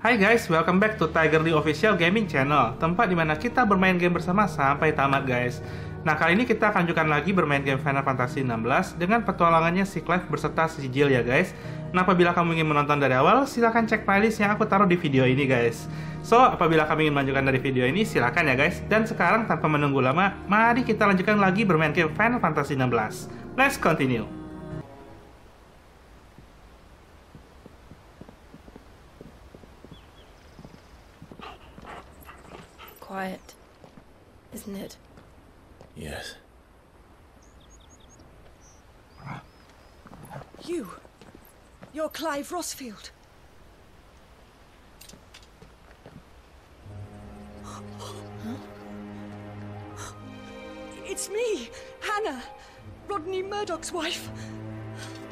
Hai guys, welcome back to Tiger Lee Official Gaming Channel, tempat dimana kita bermain game bersama sampai tamat guys. Nah, kali ini kita akan lanjutkan lagi bermain game Final Fantasy XVI dengan petualangannya si Clive berserta si Jill ya guys. Nah, apabila kamu ingin menonton dari awal, silahkan cek playlist yang aku taruh di video ini guys. So, apabila kamu ingin melanjutkan dari video ini, silahkan ya guys. Dan sekarang tanpa menunggu lama, mari kita lanjutkan lagi bermain game Final Fantasy XVI. Let's continue. Quiet, isn't it? Yes. You're Clive Rosfield. It's me, Hanna, Rodney Murdoch's wife.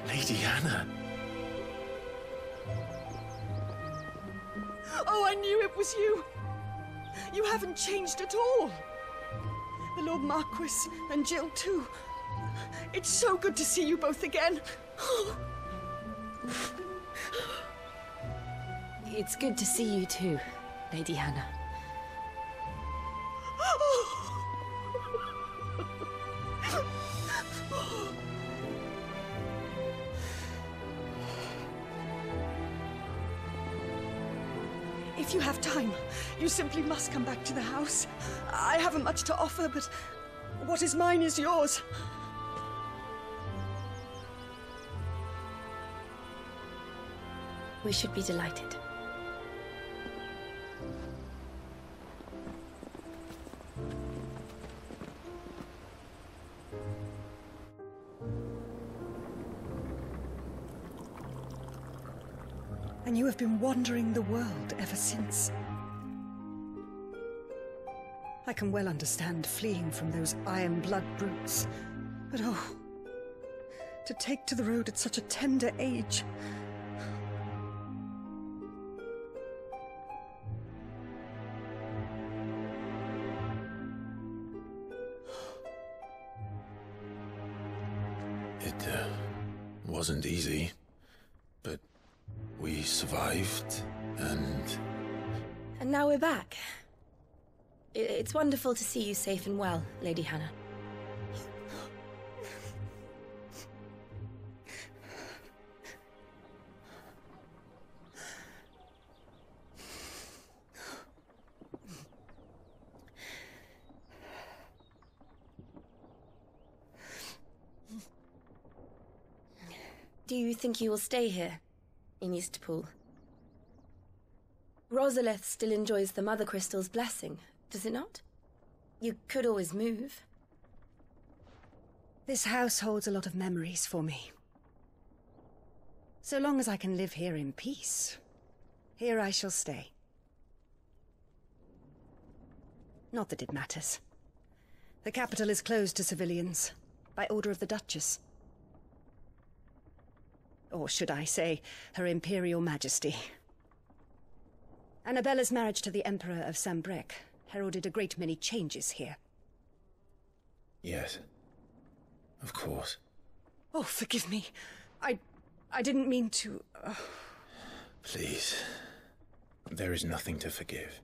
Lady Hanna. Oh, I knew it was you. You haven't changed at all. The Lord Marquis and Jill too. It's so good to see you both again. It's good to see you too, Lady Hanna. If you have time, you simply must come back to the house. I haven't much to offer, but what is mine is yours. We should be delighted. And you have been wandering the world ever since. I can well understand fleeing from those iron blood brutes. But oh, to take to the road at such a tender age. It wasn't easy, but we survived, and And now we're back. It's wonderful to see you safe and well, Lady Hanna. Do you think you will stay here, in Eastpool? Rosalith still enjoys the Mother Crystal's blessing, does it not? You could always move. This house holds a lot of memories for me. So long as I can live here in peace, here I shall stay. Not that it matters. The capital is closed to civilians, by order of the Duchess. Or should I say, Her Imperial Majesty. Annabella's marriage to the Emperor of Sambrec heralded a great many changes here. yes, of course. Oh, forgive me. I didn't mean to... Please, there is nothing to forgive.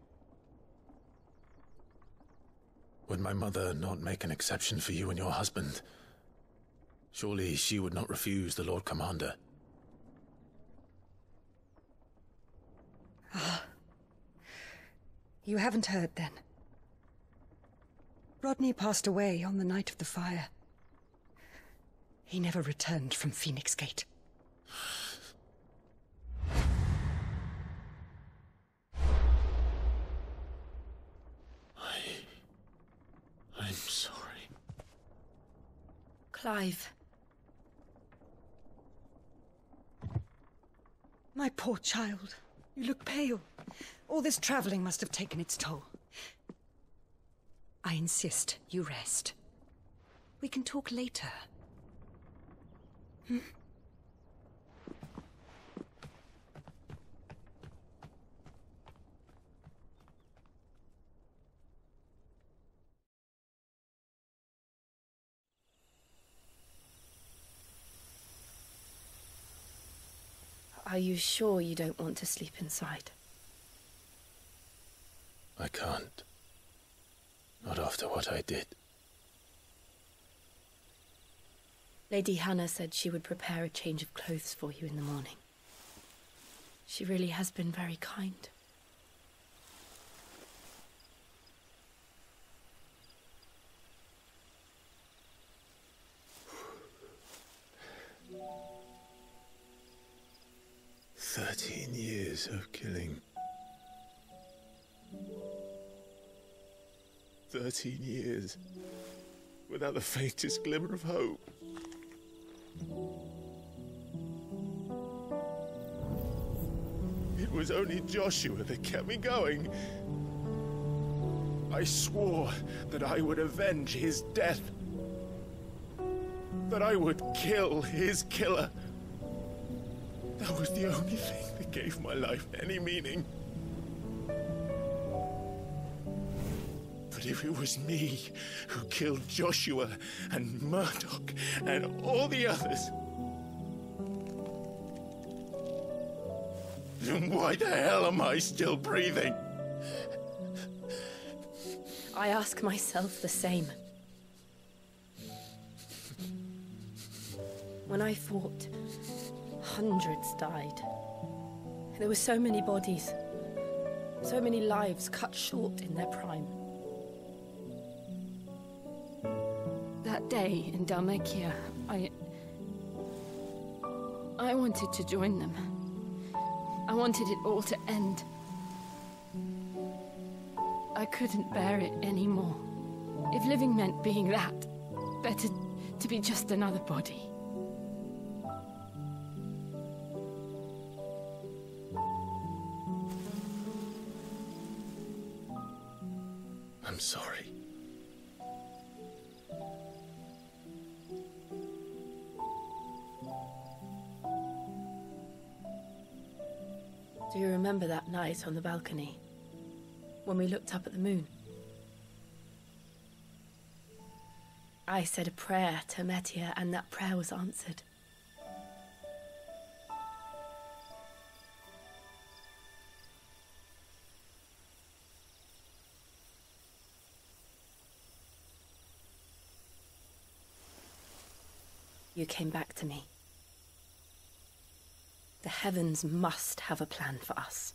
Would my mother not make an exception for you and your husband? Surely she would not refuse the Lord Commander. You haven't heard, then. Rodney passed away on the night of the fire. He never returned from Phoenix Gate. I'm sorry. Clive. My poor child. You look pale. All this traveling must have taken its toll. I insist you rest. We can talk later. Are you sure you don't want to sleep inside? I can't. Not after what I did. Lady Hanna said she would prepare a change of clothes for you in the morning. She really has been very kind. Years of killing. 13 years without the faintest glimmer of hope. It was only Joshua that kept me going. I swore that I would avenge his death. That I would kill his killer. That was the only thing that gave my life any meaning. But if it was me who killed Joshua and Murdoch and all the others, then why the hell am I still breathing? I ask myself the same. When I fought, hundreds died. There were so many bodies, so many lives cut short in their prime. That day in Dalmatia, I wanted to join them. I wanted it all to end. I couldn't bear it anymore. If living meant being that, better to be just another body. I'm sorry. Do you remember that night on the balcony, when we looked up at the moon? I said a prayer to Metia, and that prayer was answered. You came back to me. The heavens must have a plan for us.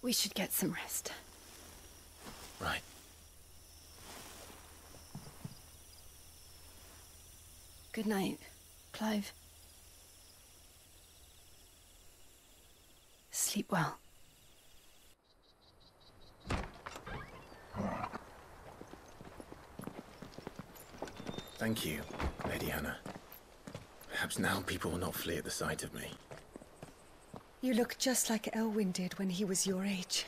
We should get some rest. Right. Good night, Clive. Sleep well. Thank you, Lady Hanna. Perhaps now people will not flee at the sight of me. You look just like Elwyn did when he was your age.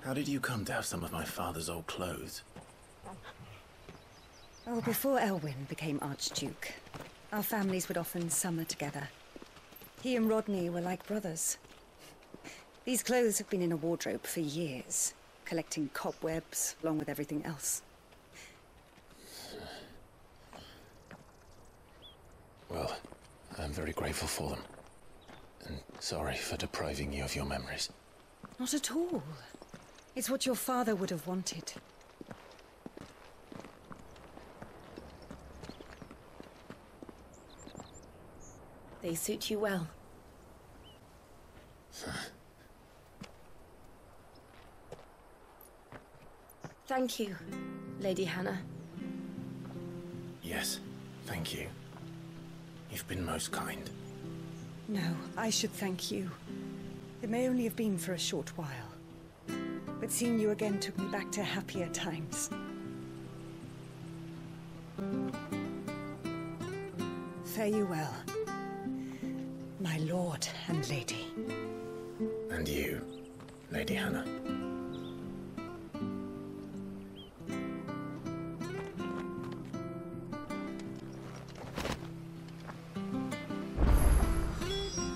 How did you come to have some of my father's old clothes? Oh, before Elwyn became Archduke, our families would often summer together. He and Rodney were like brothers. These clothes have been in a wardrobe for years, collecting cobwebs along with everything else. Well, I'm very grateful for them. And sorry for depriving you of your memories. Not at all. It's what your father would have wanted. They suit you well. Thank you, Lady Hanna. Yes, thank you. You've been most kind. No, I should thank you. It may only have been for a short while, but seeing you again took me back to happier times. Fare you well, my lord and lady. And you, Lady Hanna.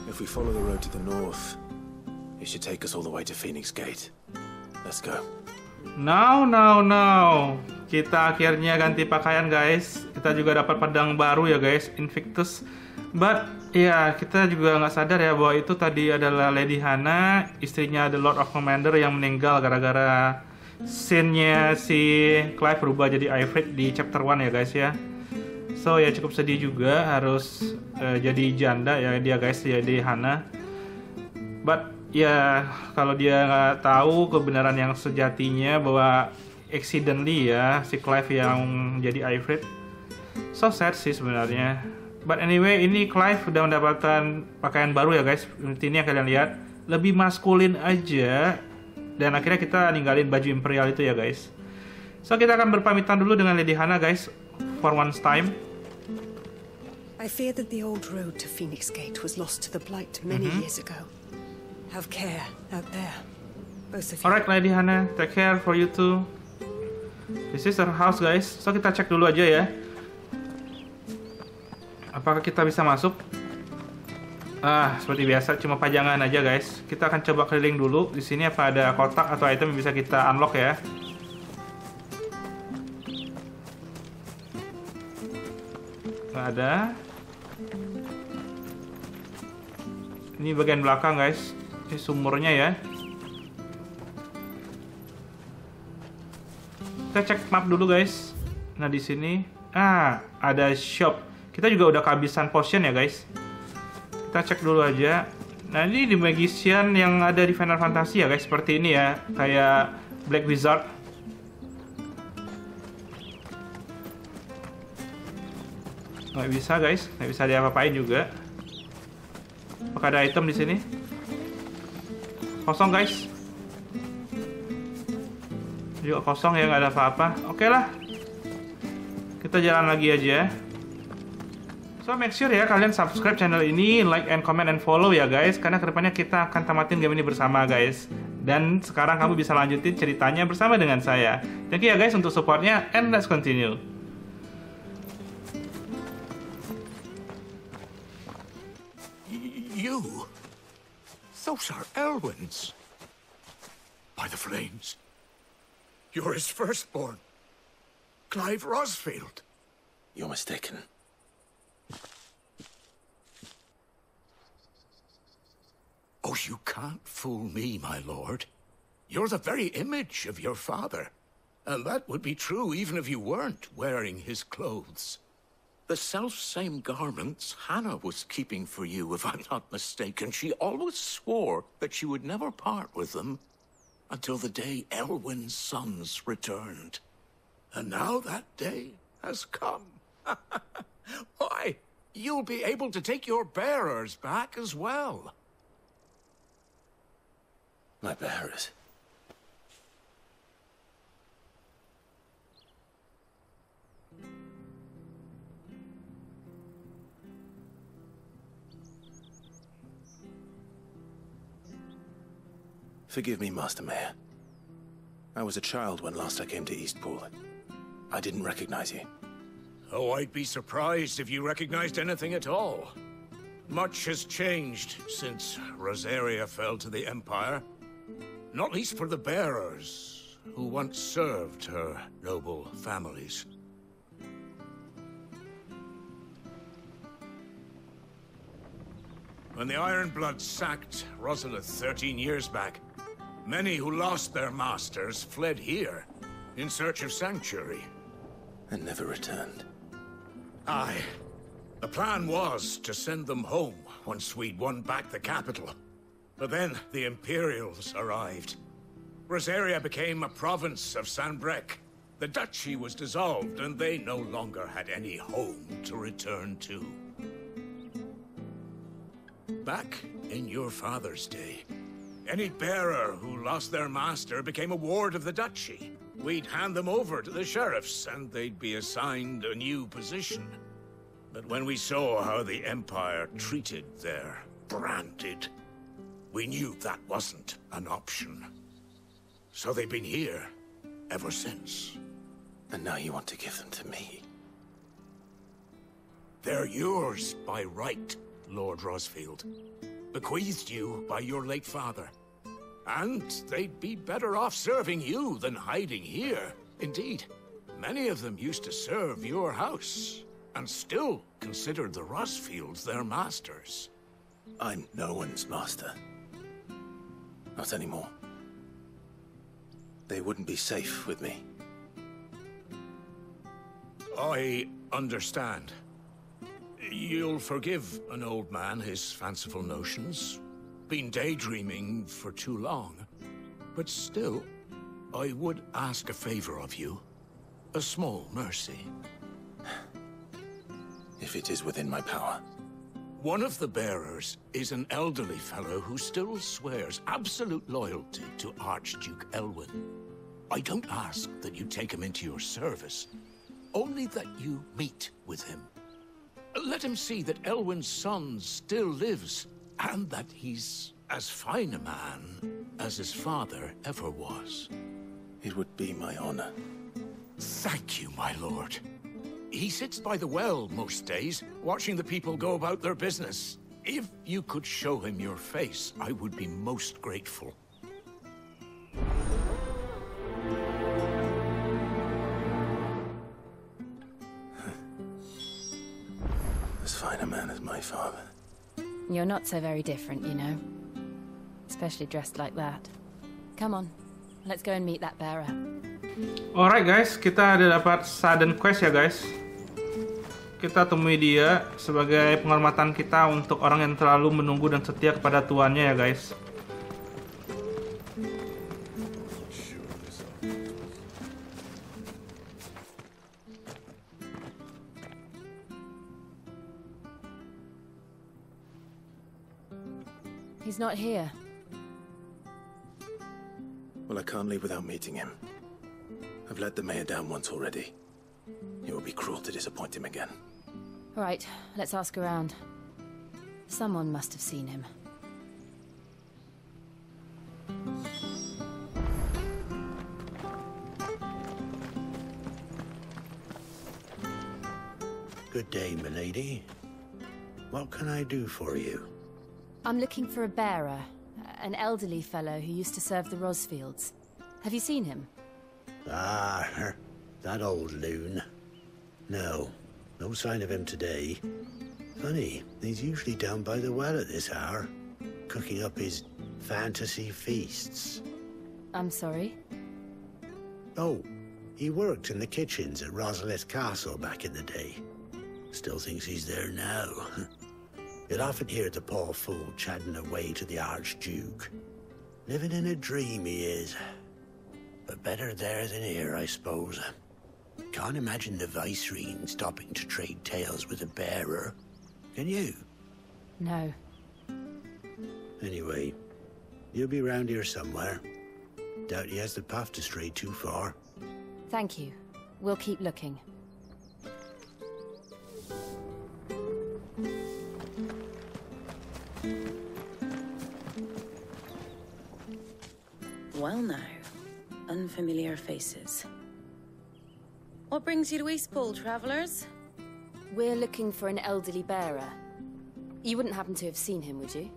If we follow the road to the north, it should take us all the way to Phoenix Gate. Let's go. Now. Kita akhirnya ganti pakaian guys. Kita juga dapat pedang baru ya guys, Invictus. But ya kita juga nggak sadar ya bahwa itu tadi adalah Lady Hanna, istrinya The Lord of Commander yang meninggal gara-gara scene-nya si Clive berubah jadi ifrit di chapter 1 ya guys ya. So ya cukup sedih juga harus jadi janda ya dia guys, jadi Hanna. But ya kalau dia nggak tahu kebenaran yang sejatinya bahwa accidentally ya si Clive yang jadi ifrit. So sad sih sebenarnya. But anyway, ini Clive udah mendapatkan pakaian baru ya guys. Ini yang kalian lihat lebih maskulin aja. Dan akhirnya kita ninggalin baju imperial itu ya guys. So kita akan berpamitan dulu dengan Lady Hanna guys, for once time. I fear that the old road to Phoenix Gate was lost to the Blight many years ago. Have care out there, both of you. Alright Lady Hanna, take care for you too. This is our house guys. So kita cek dulu aja ya. Apakah kita bisa masuk? Seperti biasa cuma pajangan aja guys. Kita akan coba keliling dulu. Di sini apa ada kotak atau item yang bisa kita unlock ya? Nggak ada. Ini bagian belakang guys. Ini sumurnya ya. Kita cek map dulu guys. Nah di sini ada shop. Kita juga udah kehabisan potion ya guys. Kita cek dulu aja. Nah ini di magician yang ada di Final Fantasy ya guys, seperti ini ya, kayak Black Wizard. Nggak bisa guys, nggak bisa diapa-apain juga. Apakah ada item di sini? Kosong guys. Juga kosong ya, nggak ada apa-apa. Oke lah, kita jalan lagi aja. So make sure ya kalian subscribe channel ini, like and comment and follow ya guys, karena kedepannya kita akan tamatin game ini bersama guys. Dan sekarang kamu bisa lanjutin ceritanya bersama dengan saya. Thank you ya guys untuk supportnya, and let's continue. You? Those are Elwyn's. By the flames. You're his firstborn. Clive Rosfield. You're mistaken. Oh, you can't fool me, my lord. You're the very image of your father. And that would be true even if you weren't wearing his clothes. The self-same garments Hannah was keeping for you, if I'm not mistaken. She always swore that she would never part with them until the day Elwyn's sons returned. And now that day has come. Why, you'll be able to take your bearers back as well. My bearers? Forgive me, Master Mayor. I was a child when last I came to Eastpool. I didn't recognize you. Oh, I'd be surprised if you recognized anything at all. Much has changed since Rosaria fell to the Empire. Not least for the bearers, who once served her noble families. When the Ironbloods sacked Rosalith 13 years back, many who lost their masters fled here in search of sanctuary. And never returned. Aye. The plan was to send them home once we'd won back the capital. But then the Imperials arrived. Rosaria became a province of Sanbrek. The duchy was dissolved, and they no longer had any home to return to. Back in your father's day, any bearer who lost their master became a ward of the duchy. We'd hand them over to the sheriffs, and they'd be assigned a new position. But when we saw how the Empire treated their branded, we knew that wasn't an option. So they've been here ever since. And now you want to give them to me? They're yours by right, Lord Rosfield. Bequeathed you by your late father. And they'd be better off serving you than hiding here. Indeed, many of them used to serve your house, and still considered the Rosfields their masters. I'm no one's master. Not anymore. They wouldn't be safe with me. I understand. You'll forgive an old man his fanciful notions. Been daydreaming for too long. But still, I would ask a favor of you. A small mercy. If it is within my power. One of the bearers is an elderly fellow who still swears absolute loyalty to Archduke Elwyn. I don't ask that you take him into your service, only that you meet with him. Let him see that Elwyn's son still lives, and that he's as fine a man as his father ever was. It would be my honor. Thank you, my lord. He sits by the well most days, watching the people go about their business. If you could show him your face, I would be most grateful. As fine a man as my father. You're not so very different, you know. Especially dressed like that. Come on, let's go and meet that bearer. Alright guys, kita ada dapat sudden quest ya guys. Kita temui dia sebagai penghormatan kita untuk orang yang terlalu menunggu dan setia kepada tuannya ya guys. He's not here. Well, I can't leave without meeting him. I've let the mayor down once already. It would be cruel to disappoint him again. All right, let's ask around. Someone must have seen him. Good day, milady. What can I do for you? I'm looking for a bearer, an elderly fellow who used to serve the Rosfields. Have you seen him? Ah, that old loon. No sign of him today. Funny, he's usually down by the well at this hour, cooking up his fantasy feasts. I'm sorry? Oh, he worked in the kitchens at Rosalia's castle back in the day. Still thinks he's there now. You'll often hear the poor fool chatting away to the Archduke. Living in a dream he is. But better there than here, I suppose. Can't imagine the Viceroy stopping to trade tales with a bearer. Can you? No. Anyway, you'll be round here somewhere. Doubt he has the path to stray too far. Thank you. We'll keep looking. Well now, unfamiliar faces. What brings you to Eastpool, travellers? We're looking for an elderly bearer. You wouldn't happen to have seen him, would you?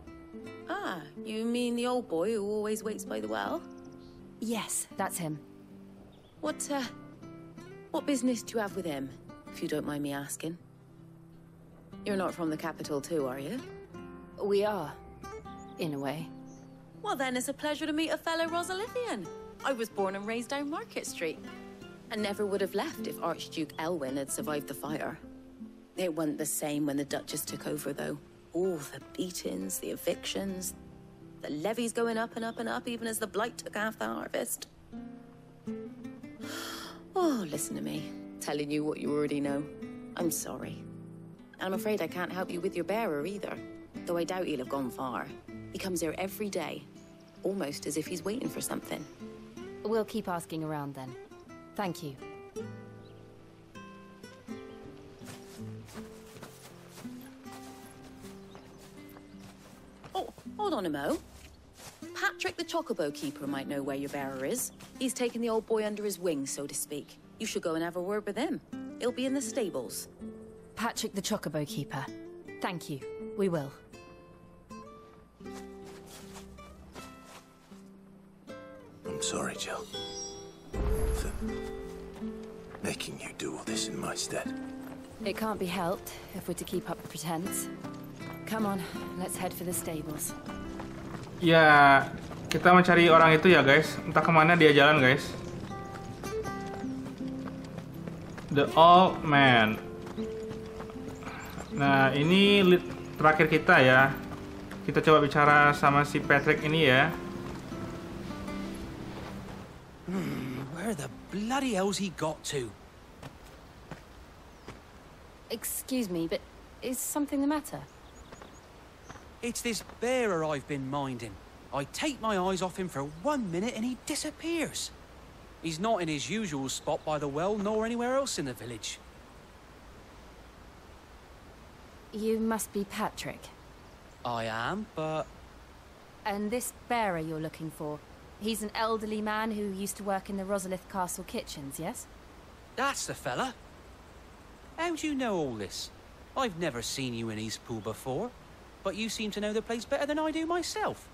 Ah, you mean the old boy who always waits by the well? Yes, that's him. What business do you have with him, if you don't mind me asking? You're not from the capital too, are you? We are, in a way. Well then, it's a pleasure to meet a fellow Rosalifian. I was born and raised down Market Street. And never would have left if Archduke Elwyn had survived the fire. It wasn't the same when the Duchess took over, though. All the beatings, the evictions, the levies going up and up and up, even as the blight took half the harvest. Oh, listen to me, telling you what you already know. I'm sorry. I'm afraid I can't help you with your bearer either, though I doubt he'll have gone far. He comes here every day, almost as if he's waiting for something. We'll keep asking around then. Thank you. Oh, hold on a mo. Patrick the Chocobo Keeper might know where your bearer is. He's taken the old boy under his wing, so to speak. You should go and have a word with him. He'll be in the stables. Patrick the Chocobo Keeper. Thank you. We will. I'm sorry, Jill. For making you do all this in my stead. It can't be helped if we're to keep up the pretense. Come on, let's head for the stables. Ya, kita mencari orang itu ya guys. Entah kemana dia jalan guys. The old man. Nah, ini lead terakhir kita ya. Kita coba bicara sama si Patrick ini ya. Where the bloody hell's he got to? Excuse me, but is something the matter? It's this bearer I've been minding. I take my eyes off him for 1 minute and he disappears. He's not in his usual spot by the well, nor anywhere else in the village. You must be Patrick. I am, but... And this bearer you're looking for, he's an elderly man who used to work in the Rosaria Castle kitchens, yes? That's the fella. How do you know all this? I've never seen you in Eastpool before, but you seem to know the place better than I do myself.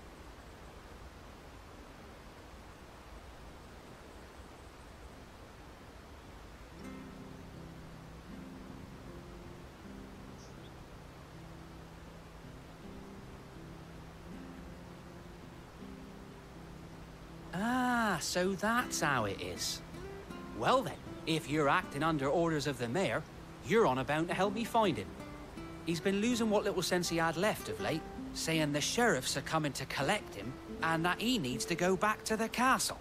So that's how it is. Well then, if you're acting under orders of the mayor, you're on about to help me find him. He's been losing what little sense he had left of late, saying the sheriffs are coming to collect him, and that he needs to go back to the castle.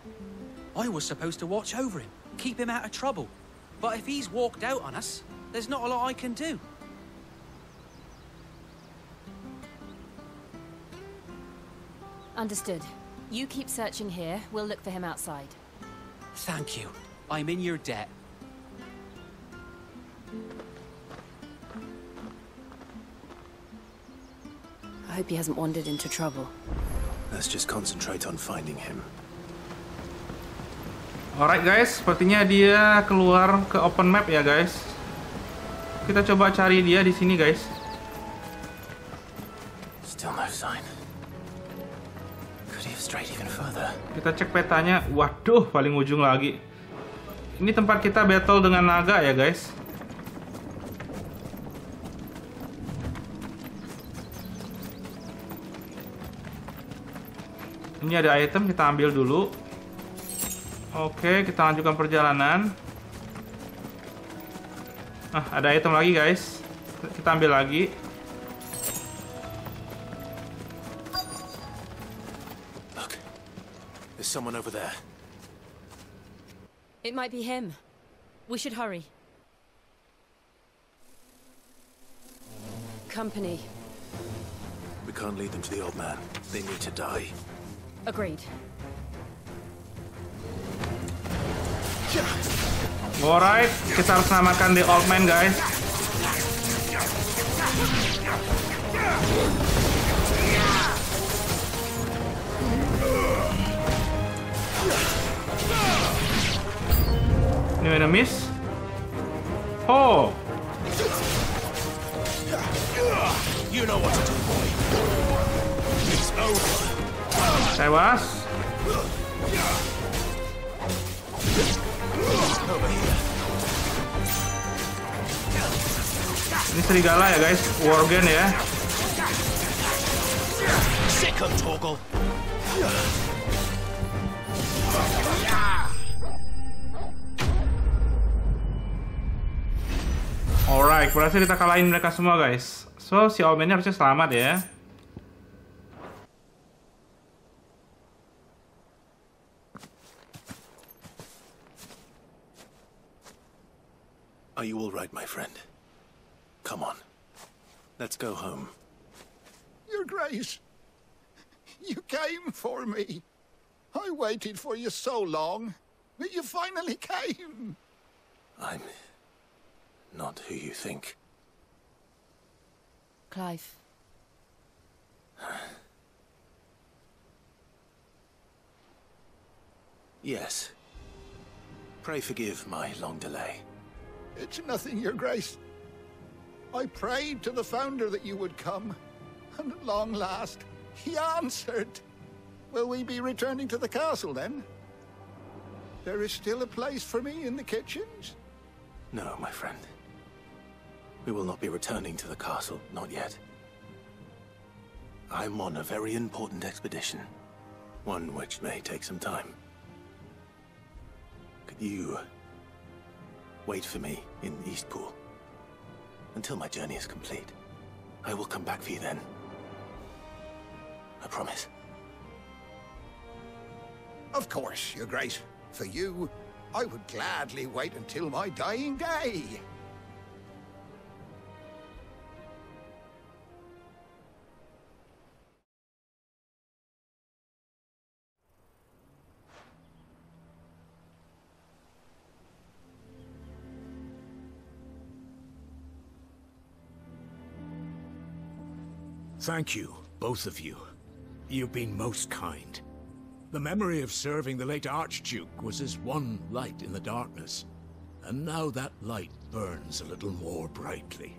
I was supposed to watch over him, keep him out of trouble. But if he's walked out on us, there's not a lot I can do. Understood. You keep searching here, we'll look for him outside. Thank you. I'm in your debt. I hope he hasn't wandered into trouble. Let's just concentrate on finding him. Alright guys, sepertinya dia keluar ke open map ya guys. Kita coba cari dia di sini guys. Still no sign. Could he have strayed even further? Kita cek petanya. Waduh, paling ujung lagi. Ini tempat kita battle dengan naga ya guys. Ini ada item, kita ambil dulu. Oke, kita lanjutkan perjalanan. Ada item lagi guys. Kita ambil lagi. Look, there's someone over there. It might be him. We should hurry. Company. We can't lead them to the old man. They need to die. Agreed. Alright, kita harus selamatkan the old man guys. New enemies. Oh. You know what to do, boy. It's over. Tewas. Ini serigala ya guys, worgen ya. Second toggle. Alright, berhasil kita kalahin mereka semua guys. So, si old man-nya harusnya selamat ya. Are you all right, my friend? Come on. Let's go home. Your Grace, you came for me. I waited for you so long, but you finally came. I'm not who you think. Clive. Yes. Pray forgive my long delay. It's nothing, Your Grace. I prayed to the Founder that you would come, and at long last, he answered. Will we be returning to the castle, then? There is still a place for me in the kitchens? No, my friend. We will not be returning to the castle, not yet. I'm on a very important expedition. One which may take some time. Could you wait for me in Eastpool until my journey is complete? I will come back for you then. I promise. Of course, Your Grace. For you, I would gladly wait until my dying day. Thank you, both of you. You've been most kind. The memory of serving the late Archduke was as one light in the darkness, and now that light burns a little more brightly.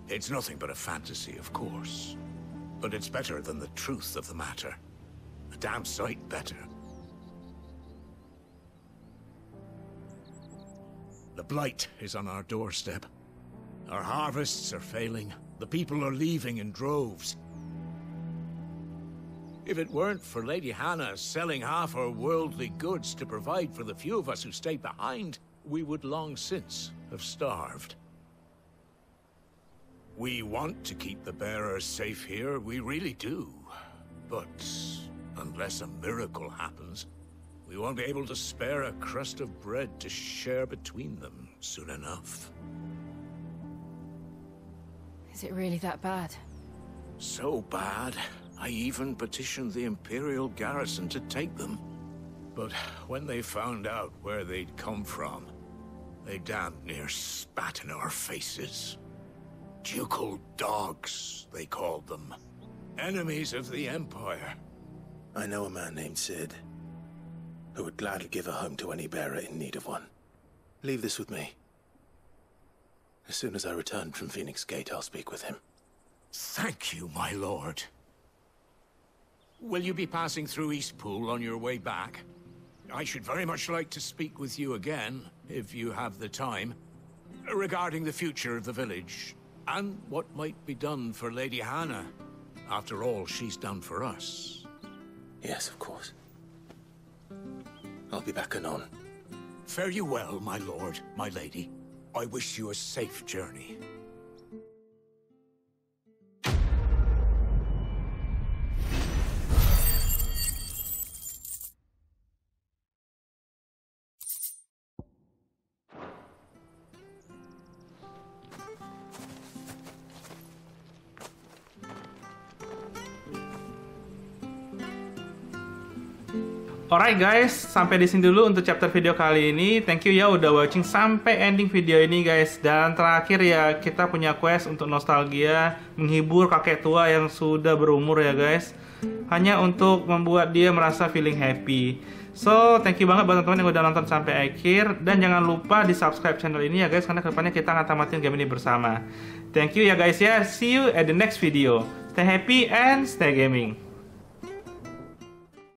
It's nothing but a fantasy, of course, but it's better than the truth of the matter. A damn sight better. The blight is on our doorstep. Our harvests are failing. The people are leaving in droves. If it weren't for Lady Hanna selling half her worldly goods to provide for the few of us who stayed behind, we would long since have starved. We want to keep the bearers safe here, we really do. But unless a miracle happens, we won't be able to spare a crust of bread to share between them soon enough. Is it really that bad? So bad, I even petitioned the Imperial garrison to take them. But when they found out where they'd come from, they damn near spat in our faces. Ducal dogs, they called them. Enemies of the Empire. I know a man named Sid, who would gladly give a home to any bearer in need of one. Leave this with me. As soon as I return from Phoenix Gate, I'll speak with him. Thank you, my lord. Will you be passing through Eastpool on your way back? I should very much like to speak with you again, if you have the time, regarding the future of the village, and what might be done for Lady Hanna. After all, she's done for us. Yes, of course. I'll be back anon. Fare you well, my lord, my lady. I wish you a safe journey. Alright guys, sampai di sini dulu untuk chapter video kali ini. Thank you ya udah watching sampai ending video ini guys. Dan terakhir ya, kita punya quest untuk nostalgia, menghibur kakek tua yang sudah berumur ya guys. Hanya untuk membuat dia merasa feeling happy. So, thank you banget buat teman-teman yang udah nonton sampai akhir. Dan jangan lupa di subscribe channel ini ya guys, karena kedepannya kita akan tamatin game ini bersama. Thank you ya guys ya, see you at the next video. Stay happy and stay gaming.